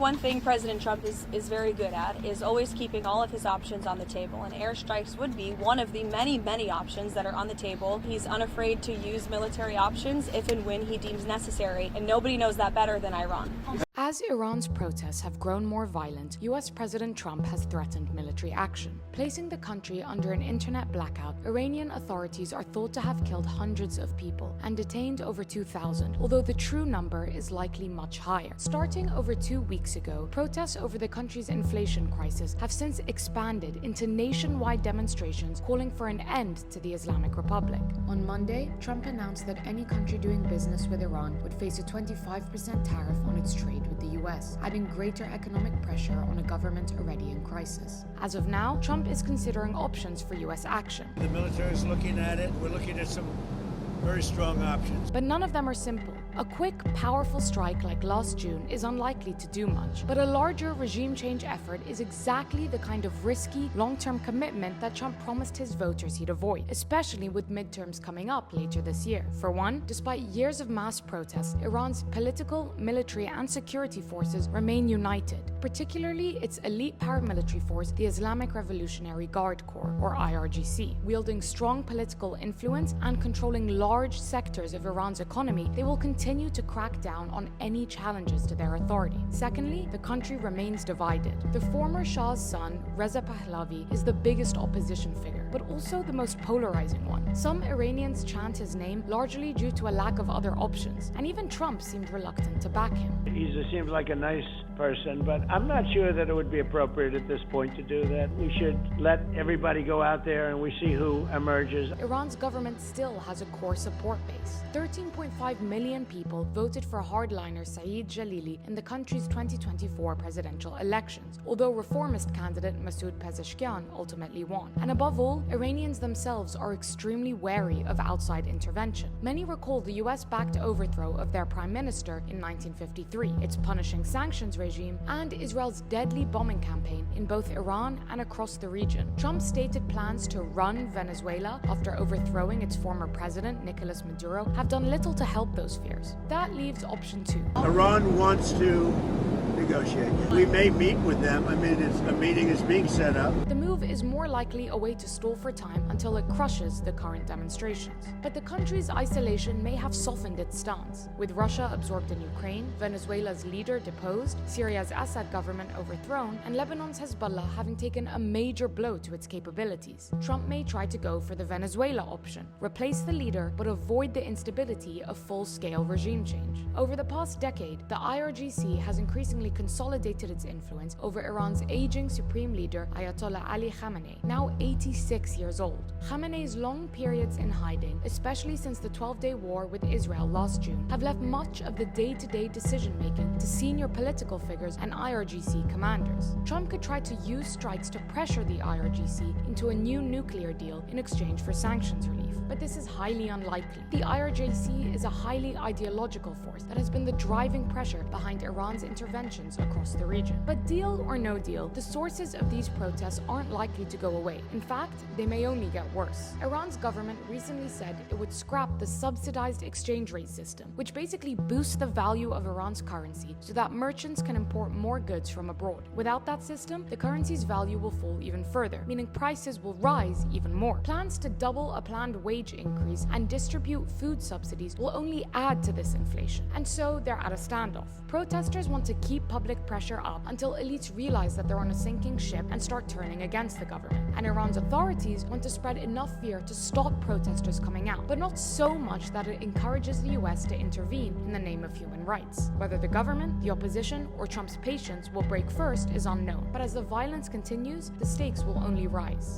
one thing President Trump is very good at is always keeping all of his options on the table, and airstrikes would be one of the many, many options that are on the table. He's unafraid to use military options if and when he deems necessary, and nobody knows that better than Iran. As Iran's protests have grown more violent, US President Trump has threatened military action. Placing the country under an internet blackout, Iranian authorities are thought to have killed hundreds of people and detained over 2,000, although the true number is likely much higher. Starting over 2 weeks ago, protests over the country's inflation crisis have since expanded into nationwide demonstrations calling for an end to the Islamic Republic. On Monday, Trump announced that any country doing business with Iran would face a 25% tariff on its trade with the US, adding greater economic pressure on a government already in crisis. As of now, Trump is considering options for US action. The military is looking at it. We're looking at some very strong options. But none of them are simple. A quick, powerful strike like last June is unlikely to do much, but a larger regime change effort is exactly the kind of risky, long-term commitment that Trump promised his voters he'd avoid, especially with midterms coming up later this year. For one, despite years of mass protests, Iran's political, military, and security forces remain united, particularly its elite paramilitary force, the Islamic Revolutionary Guard Corps, or IRGC. Wielding strong political influence and controlling large sectors of Iran's economy, they will continue to crack down on any challenges to their authority. Secondly, the country remains divided. The former Shah's son, Reza Pahlavi, is the biggest opposition figure, but also the most polarizing one. Some Iranians chant his name largely due to a lack of other options, and even Trump seemed reluctant to back him. He seems like a nice person, but I'm not sure that it would be appropriate at this point to do that. We should let everybody go out there and we see who emerges. Iran's government still has a core support base. 13.5 million people voted for hardliner Saeed Jalili in the country's 2024 presidential elections, although reformist candidate Masoud Pezeshkian ultimately won. And above all, Iranians themselves are extremely wary of outside intervention. Many recall the US-backed overthrow of their prime minister in 1953, its punishing sanctions regime, and Israel's deadly bombing campaign in both Iran and across the region. Trump stated plans to run Venezuela after overthrowing its former president, Nicolas Maduro, have done little to help those fears. That leaves option 2. Iran wants to negotiate. We may meet with them. I mean, a meeting is being set up. The move is more likely a way to stall for time until it crushes the current demonstrations. But the country's isolation may have softened its stance. With Russia absorbed in Ukraine, Venezuela's leader deposed, Syria's Assad government overthrown, and Lebanon's Hezbollah having taken a major blow to its capabilities, Trump may try to go for the Venezuela option, replace the leader but avoid the instability of full-scale regime change. Over the past decade, the IRGC has increasingly consolidated its influence over Iran's aging supreme leader Ayatollah Ali Khamenei, now 86 years old. Khamenei's long periods in hiding, especially since the 12-day war with Israel last June, have left much of the day-to-day decision-making to senior political figures and IRGC commanders. Trump could try to use strikes to pressure the IRGC into a new nuclear deal in exchange for sanctions relief, but this is highly unlikely. The IRGC is a highly ideological force that has been the driving pressure behind Iran's interventions across the region. But deal or no deal, the sources of these protests aren't likely to go away. In fact, they may only get worse. Iran's government recently said it would scrap the subsidized exchange rate system, which basically boosts the value of Iran's currency so that merchants can import more goods from abroad. Without that system, the currency's value will fall even further, meaning prices will rise even more. Plans to double a planned wage increase and distribute food subsidies will only add to this inflation, and so they're at a standoff. Protesters want to keep public pressure up until elites realize that they're on a sinking ship and start turning against the government. And Iran's authorities want to spread enough fear to stop protesters coming out, but not so much that it encourages the US to intervene in the name of human rights. Whether the government, the opposition, or Trump's patience will break first is unknown, but as the violence continues, the stakes will only rise.